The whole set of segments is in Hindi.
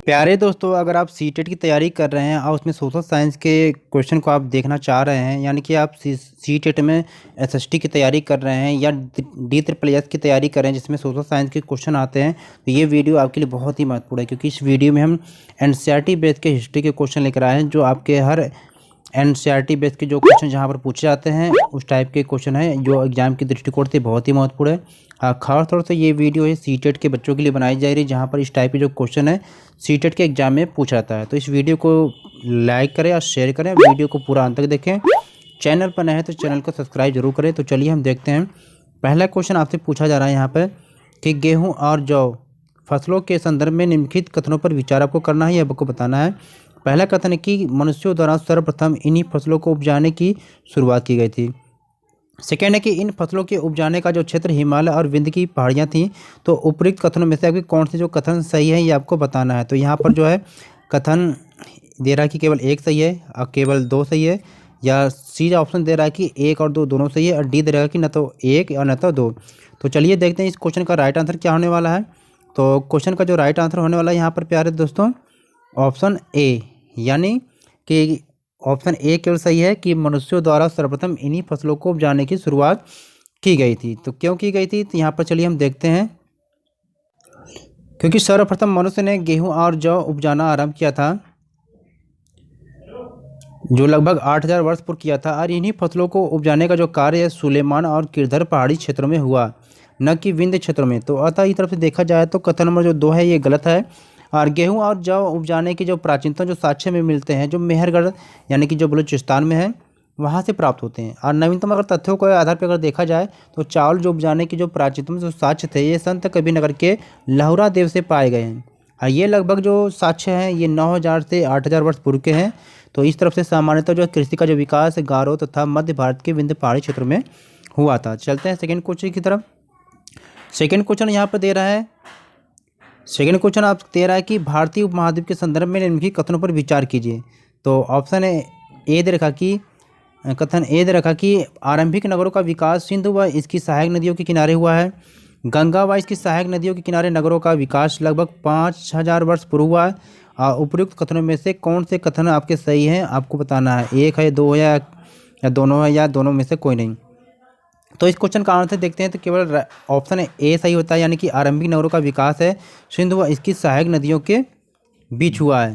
प्यारे दोस्तों, अगर आप सीटेट की तैयारी कर रहे हैं और उसमें सोशल साइंस के क्वेश्चन को आप देखना चाह रहे हैं, यानी कि आप सीटेट में एसएसटी की तैयारी कर रहे हैं या DSSS की तैयारी कर रहे हैं जिसमें सोशल साइंस के क्वेश्चन आते हैं, तो ये वीडियो आपके लिए बहुत ही महत्वपूर्ण है। क्योंकि इस वीडियो में हम एनसीईआरटी बेस के हिस्ट्री के क्वेश्चन लेकर आए हैं, जो आपके हर एनसीईआरटी बेस के जो क्वेश्चन जहाँ पर पूछे जाते हैं उस टाइप के क्वेश्चन हैं, जो एग्जाम की दृष्टिकोण से बहुत ही महत्वपूर्ण है। हाँ, खास तौर से ये वीडियो है सीटेट के बच्चों के लिए बनाई जा रही है, जहाँ पर इस टाइप के जो क्वेश्चन है सीटेट के एग्जाम में पूछा जाता है। तो इस वीडियो को लाइक करें और शेयर करें, वीडियो को पूरा अंत तक देखें। चैनल पर नए हैं तो चैनल को सब्सक्राइब जरूर करें। तो चलिए हम देखते हैं। पहला क्वेश्चन आपसे पूछा जा रहा है यहाँ पर कि गेहूँ और जौ फसलों के संदर्भ में निम्नलिखित कथनों पर विचार आपको करना है, आपको बताना है। पहला कथन है कि मनुष्यों द्वारा सर्वप्रथम इन्हीं फसलों को उपजाने की शुरुआत की गई थी। सेकेंड है कि इन फसलों के उपजाने का जो क्षेत्र हिमालय और विंध्य की पहाड़ियाँ थीं। तो उपयुक्त कथनों में से आपके कौन से जो कथन सही है ये आपको बताना है। तो यहाँ पर जो है कथन दे रहा है कि केवल एक सही है और केवल दो सही है, या सी ऑप्शन दे रहा है कि एक और दो दोनों सही है, और डी दे रहा है कि न तो एक और न तो दो। तो चलिए देखते हैं इस क्वेश्चन का राइट आंसर क्या होने वाला है। तो क्वेश्चन का जो राइट आंसर होने वाला है यहाँ पर प्यारे दोस्तों ऑप्शन ए, यानी कि ऑप्शन ए केवल सही है कि मनुष्यों द्वारा सर्वप्रथम इन्हीं फसलों को उपजाने की शुरुआत की गई थी। तो क्यों की गई थी, तो यहाँ पर चलिए हम देखते हैं। क्योंकि सर्वप्रथम मनुष्य ने गेहूं और जौ उपजाना आरंभ किया था, जो लगभग 8000 वर्ष पूर्व किया था, और इन्हीं फसलों को उपजाने का जो कार्य है सुलेमान और किरधर पहाड़ी क्षेत्रों में हुआ, न कि विंध्य क्षेत्रों में। तो अतः इस तरफ से देखा जाए तो कथन नंबर जो 2 है ये गलत है। और गेहूं और जौ उपजाने की जो प्राचीनतम जो साक्ष्य में मिलते हैं, जो मेहरगढ़ यानी कि जो बलूचिस्तान में है वहाँ से प्राप्त होते हैं। और नवीनतम अगर तथ्यों के आधार पर अगर देखा जाए तो चावल जो उपजाने की जो प्राचीनतम जो साक्ष्य थे ये संत कबीरनगर के लहुरा देव से पाए गए हैं। और ये लगभग जो साक्ष्य हैं ये 9000 से 8000 वर्ष पूर्व के हैं। तो इस तरफ से सामान्यतः जो कृषि का जो विकास गारो तथा मध्य भारत के विंध्य पहाड़ी क्षेत्र में हुआ था। चलते हैं सेकेंड क्वेश्चन की तरफ। सेकेंड क्वेश्चन यहाँ पर दे रहा है, सेकेंड क्वेश्चन आप दे रहा है कि भारतीय उपमहाद्वीप के संदर्भ में निम्नलिखित कथनों पर विचार कीजिए। तो ऑप्शन ए दे रखा कि कथन ए दे रखा कि आरंभिक नगरों का विकास सिंधु व इसकी सहायक नदियों के किनारे हुआ है। गंगा व इसकी सहायक नदियों के किनारे नगरों का विकास लगभग 5000 वर्ष पूर्व हुआ है। उपयुक्त कथनों में से कौन से कथन आपके सही हैं आपको बताना है। एक है, दो है, या दोनों है, या दोनों में से कोई नहीं। तो इस क्वेश्चन का आंसर देखते हैं तो केवल ऑप्शन ए सही होता है, यानी कि आरंभिक नगरों का विकास है सिंधु व इसकी सहायक नदियों के बीच हुआ है।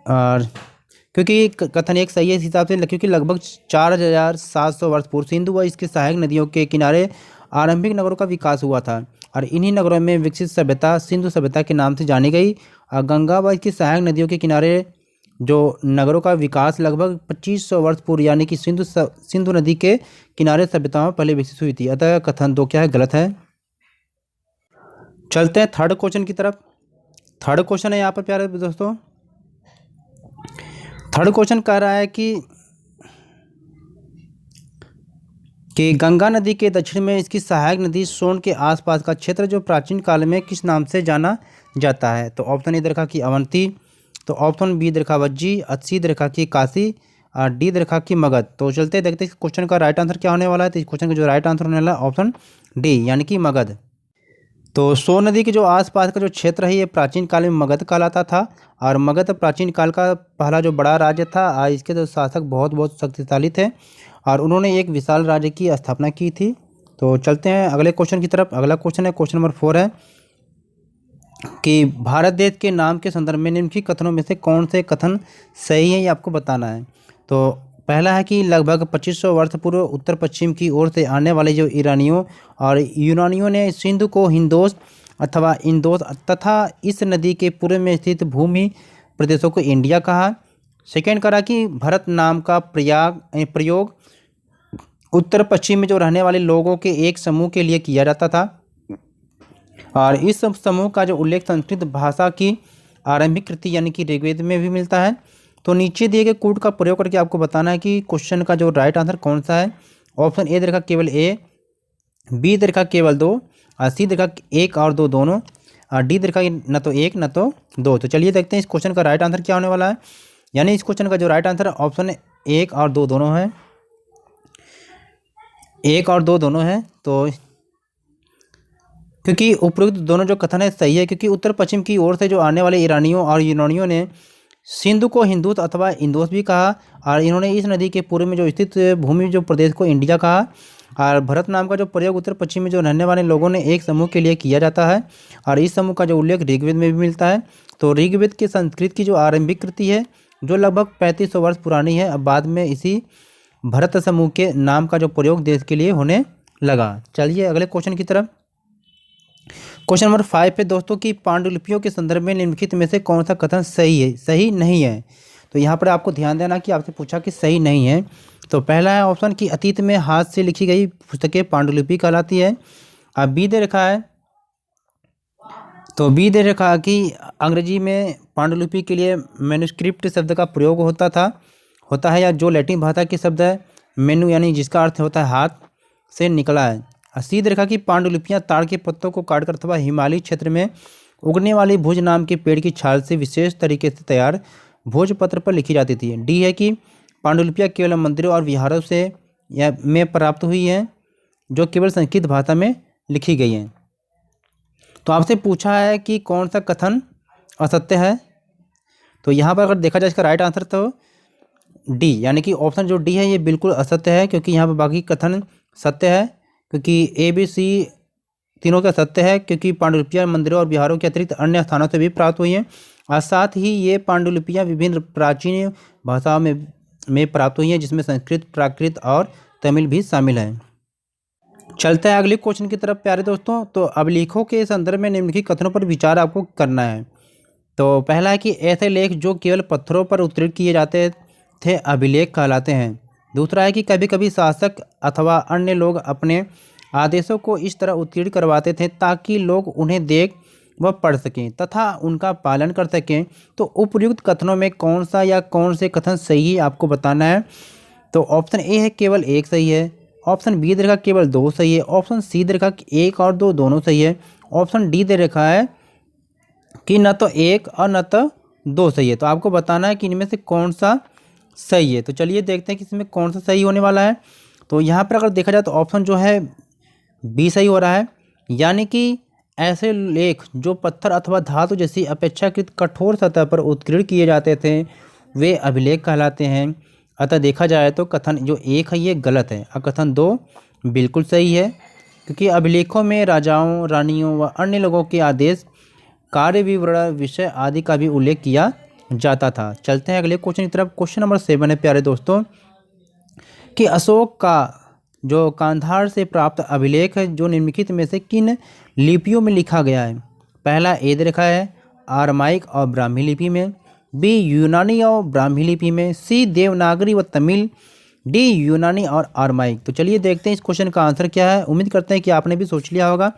और क्योंकि कथन एक सही है इस हिसाब से, क्योंकि लगभग 4700 वर्ष पूर्व सिंधु व इसकी सहायक नदियों के किनारे आरंभिक नगरों का विकास हुआ था, और इन्हीं नगरों में विकसित सभ्यता सिंधु सभ्यता के नाम से जानी गई। और गंगा व इसकी सहायक नदियों के किनारे जो नगरों का विकास लगभग 2500 वर्ष पूर्व यानी कि सिंधु नदी के किनारे सभ्यताओं पहले विकसित हुई थी। अतः कथन 2 क्या है, गलत है। चलते हैं थर्ड क्वेश्चन की तरफ। थर्ड क्वेश्चन है यहाँ पर प्यारे दोस्तों, थर्ड क्वेश्चन कह रहा है कि गंगा नदी के दक्षिण में इसकी सहायक नदी सोन के आसपास का क्षेत्र जो प्राचीन काल में किस नाम से जाना जाता है। तो ऑप्शन ए दे रखा कि अवंती, तो ऑप्शन बी दे रखा वज्जी, सी दे रखा कि काशी, और डी दे रखा कि मगध। तो चलते देखते हैं क्वेश्चन का राइट आंसर क्या होने वाला है। तो इस क्वेश्चन का जो राइट आंसर होने वाला है ऑप्शन डी, यानी कि मगध। तो सोन नदी के जो आसपास का जो क्षेत्र है ये प्राचीन काल में मगध कहलाता था, और मगध प्राचीन काल का पहला जो बड़ा राज्य था, और इसके जो शासक बहुत शक्तिशाली थे, और उन्होंने एक विशाल राज्य की स्थापना की थी। तो चलते हैं अगले क्वेश्चन की तरफ। अगला क्वेश्चन है, क्वेश्चन नंबर 4 है कि भारत देश के नाम के संदर्भ में निम्नलिखित कथनों में से कौन से कथन सही है ये आपको बताना है। तो पहला है कि लगभग 2500 वर्ष पूर्व उत्तर पश्चिम की ओर से आने वाले जो ईरानियों और यूनानियों ने सिंधु को हिंदोस अथवा इंदोस तथा इस नदी के पूर्व में स्थित भूमि प्रदेशों को इंडिया कहा। सेकेंड करा कि भरत नाम का प्रयोग उत्तर पश्चिम में जो रहने वाले लोगों के एक समूह के लिए किया जाता था, और इस समूह का जो उल्लेख संस्कृत भाषा की आरंभिक कृति यानी कि ऋग्वेद में भी मिलता है। तो नीचे दिए गए कोड का प्रयोग करके आपको बताना है कि क्वेश्चन का जो राइट आंसर कौन सा है। ऑप्शन ए दे रखा केवल ए, बी दे रखा केवल 2, और सी दे रखा 1 और 2 दोनों, और डी दे रखा न तो 1 न तो 2। तो चलिए देखते हैं इस क्वेश्चन का राइट आंसर क्या होने वाला है। यानी इस क्वेश्चन का जो राइट आंसर है ऑप्शन 1 और 2 दोनों है, 1 और 2 दोनों है। तो क्योंकि उपरोक्त दोनों जो कथन है सही है, क्योंकि उत्तर पश्चिम की ओर से जो आने वाले ईरानियों और यूनानियों ने सिंधु को हिंदूस अथवा इंदोस भी कहा, और इन्होंने इस नदी के पूर्व में जो स्थित भूमि जो प्रदेश को इंडिया कहा। और भरत नाम का जो प्रयोग उत्तर पश्चिम में जो रहने वाले लोगों ने एक समूह के लिए किया जाता है, और इस समूह का जो उल्लेख ऋग्वेद में भी मिलता है। तो ऋग्वेद के संस्कृत की जो आरंभिक कृति है जो लगभग 3500 वर्ष पुरानी है, अब बाद में इसी भरत समूह के नाम का जो प्रयोग देश के लिए होने लगा। चलिए अगले क्वेश्चन की तरफ। क्वेश्चन नंबर 5 पे दोस्तों की पांडुलिपियों के संदर्भ में निम्नलिखित में से कौन सा कथन सही है, सही नहीं है। तो यहाँ पर आपको ध्यान देना कि आपसे पूछा कि सही नहीं है। तो पहला है ऑप्शन कि अतीत में हाथ से लिखी गई पुस्तकें पांडुलिपि कहलाती है। अब बी दे रखा है, तो बी दे रखा है कि अंग्रेजी में पांडुलिपि के लिए मैन्युस्क्रिप्ट शब्द का प्रयोग होता है, या जो लैटिन भाषा के शब्द है मेनू यानी जिसका अर्थ होता है हाथ से निकला है। सी दे रखा कि पांडुलिपियाँ ताड़ के पत्तों को काटकर अथवा हिमालयी क्षेत्र में उगने वाली भुज नाम के पेड़ की छाल से विशेष तरीके से तैयार भोजपत्र पर लिखी जाती थी। डी है कि पांडुलिपियाँ केवल मंदिरों और विहारों से या में प्राप्त हुई हैं जो केवल संस्कृत भाषा में लिखी गई हैं। तो आपसे पूछा है कि कौन सा कथन असत्य है। तो यहाँ पर अगर देखा जाए इसका राइट आंसर तो डी, यानी कि ऑप्शन जो डी है ये बिल्कुल असत्य है, क्योंकि यहाँ पर बाकी कथन सत्य है, क्योंकि ए बी सी तीनों का सत्य है, क्योंकि पांडुलिपियाँ मंदिरों और विहारों के अतिरिक्त अन्य स्थानों से भी प्राप्त हुई हैं, और साथ ही ये पांडुलिपियाँ विभिन्न प्राचीन भाषाओं में प्राप्त हुई हैं, जिसमें संस्कृत, प्राकृत और तमिल भी शामिल है। चलते हैं अगले क्वेश्चन की तरफ प्यारे दोस्तों। तो अभिलेखों के संदर्भ में निम्नलिखित कथनों पर विचार आपको करना है। तो पहला है कि ऐसे लेख जो केवल पत्थरों पर उत्तीर्ण किए जाते थे अभिलेख कहलाते हैं। दूसरा है कि कभी कभी शासक अथवा अन्य लोग अपने आदेशों को इस तरह उत्तीर्ण करवाते थे ताकि लोग उन्हें देख व पढ़ सकें तथा उनका पालन कर सकें। तो उपर्युक्त कथनों में कौन सा या कौन से कथन सही है आपको बताना है। तो ऑप्शन ए है केवल एक सही है, ऑप्शन बी दे रखा केवल दो सही है, ऑप्शन सी दे रखा कि एक और दो दोनों सही है, ऑप्शन डी दे रखा है कि न तो एक और न तो दो सही है। तो आपको बताना है कि इनमें से कौन सा सही है। तो चलिए देखते हैं कि इसमें कौन सा सही होने वाला है। तो यहाँ पर अगर देखा जाए तो ऑप्शन जो है बी सही हो रहा है, यानी कि ऐसे लेख जो पत्थर अथवा धातु जैसी अपेक्षाकृत कठोर सतह पर उत्कीर्ण किए जाते थे वे अभिलेख कहलाते हैं। अतः देखा जाए तो कथन जो एक है ये गलत है और कथन दो बिल्कुल सही है, क्योंकि अभिलेखों में राजाओं, रानियों व अन्य लोगों के आदेश, कार्य विवरण, विषय आदि का भी उल्लेख किया जाता था। चलते हैं अगले क्वेश्चन की तरफ। क्वेश्चन नंबर 7 है प्यारे दोस्तों कि अशोक का जो कांधार से प्राप्त अभिलेख है जो निम्नलिखित में से किन लिपियों में लिखा गया है। पहला ए दे रखा है आरमाइक और ब्राह्मी लिपि में, बी यूनानी और ब्राह्मी लिपि में, सी देवनागरी व तमिल, डी यूनानी और आरमाइक। तो चलिए देखते हैं इस क्वेश्चन का आंसर क्या है। उम्मीद करते हैं कि आपने भी सोच लिया होगा।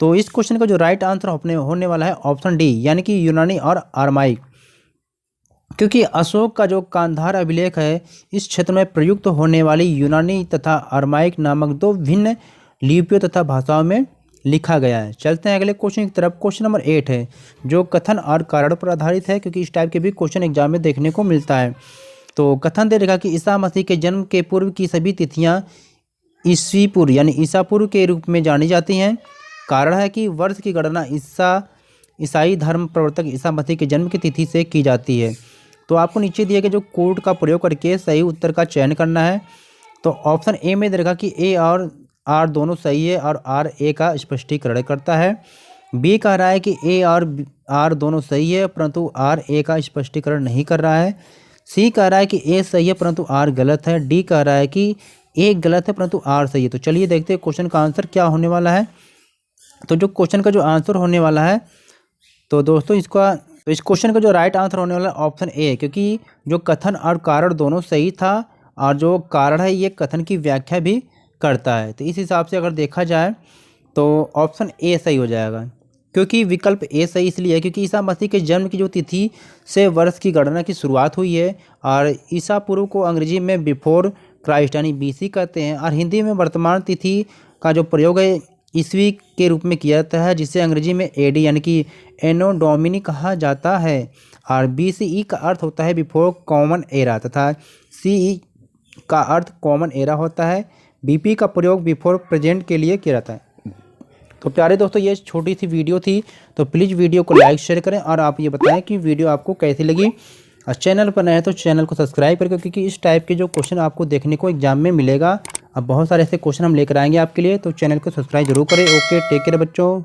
तो इस क्वेश्चन का जो राइट आंसर होने वाला है ऑप्शन डी, यानी कि यूनानी और आरमाइक, क्योंकि अशोक का जो कांधार अभिलेख है इस क्षेत्र में प्रयुक्त होने वाली यूनानी तथा अरमाइक नामक दो भिन्न लिपियों तथा भाषाओं में लिखा गया है। चलते हैं अगले क्वेश्चन की तरफ। क्वेश्चन नंबर 8 है जो कथन और कारण पर आधारित है, क्योंकि इस टाइप के भी क्वेश्चन एग्जाम में देखने को मिलता है। तो कथन दे रखा कि ईसा मसीह के जन्म के पूर्व की सभी तिथियां ईस्वी पूर्व यानी ईसा पूर्व के रूप में जानी जाती हैं। कारण है कि वर्ष की गणना ईसाई धर्म प्रवर्तक ईसा मसीह के जन्म की तिथि से की जाती है। तो आपको नीचे दिए गए जो कोड का प्रयोग करके सही उत्तर का चयन करना है। तो ऑप्शन ए में देखा कि ए और आर दोनों सही है और आर ए का स्पष्टीकरण करता है। बी कह रहा है कि ए और आर दोनों सही है परंतु आर ए का स्पष्टीकरण नहीं कर रहा है। सी कह रहा है कि ए सही है परंतु आर गलत है। डी कह रहा है कि ए गलत है परंतु आर सही है। तो चलिए देखते हैं क्वेश्चन का आंसर क्या होने वाला है। तो जो क्वेश्चन का जो आंसर होने वाला है तो दोस्तों इस क्वेश्चन का जो राइट आंसर होने वाला है ऑप्शन ए, क्योंकि जो कथन और कारण दोनों सही था और जो कारण है ये कथन की व्याख्या भी करता है। तो इस हिसाब से अगर देखा जाए तो ऑप्शन ए सही हो जाएगा, क्योंकि विकल्प ए सही इसलिए है क्योंकि ईसा मसीह के जन्म की जो तिथि से वर्ष की गणना की शुरुआत हुई है और ईसा पूर्व को अंग्रेजी में बिफोर क्राइस्ट यानी बीसी कहते हैं और हिंदी में वर्तमान तिथि का जो प्रयोग है ईस्वी के रूप में किया जाता है, जिसे अंग्रेजी में एडी यानी कि एनो डोमिनी कहा जाता है। और बीसीई का अर्थ होता है बिफोर कॉमन एरा तथा सीई का अर्थ कॉमन एरा होता है। बीपी का प्रयोग बिफोर प्रेजेंट के लिए किया जाता है। तो प्यारे दोस्तों ये छोटी सी वीडियो थी, तो प्लीज़ वीडियो को लाइक शेयर करें और आप ये बताएं कि वीडियो आपको कैसी लगी। और चैनल पर नए हैं तो चैनल को सब्सक्राइब करके, क्योंकि इस टाइप के जो क्वेश्चन आपको देखने को एग्जाम में मिलेगा। अब बहुत सारे ऐसे क्वेश्चन हम लेकर आएंगे आपके लिए, तो चैनल को सब्सक्राइब जरूर करें। ओके, टेक केयर बच्चों।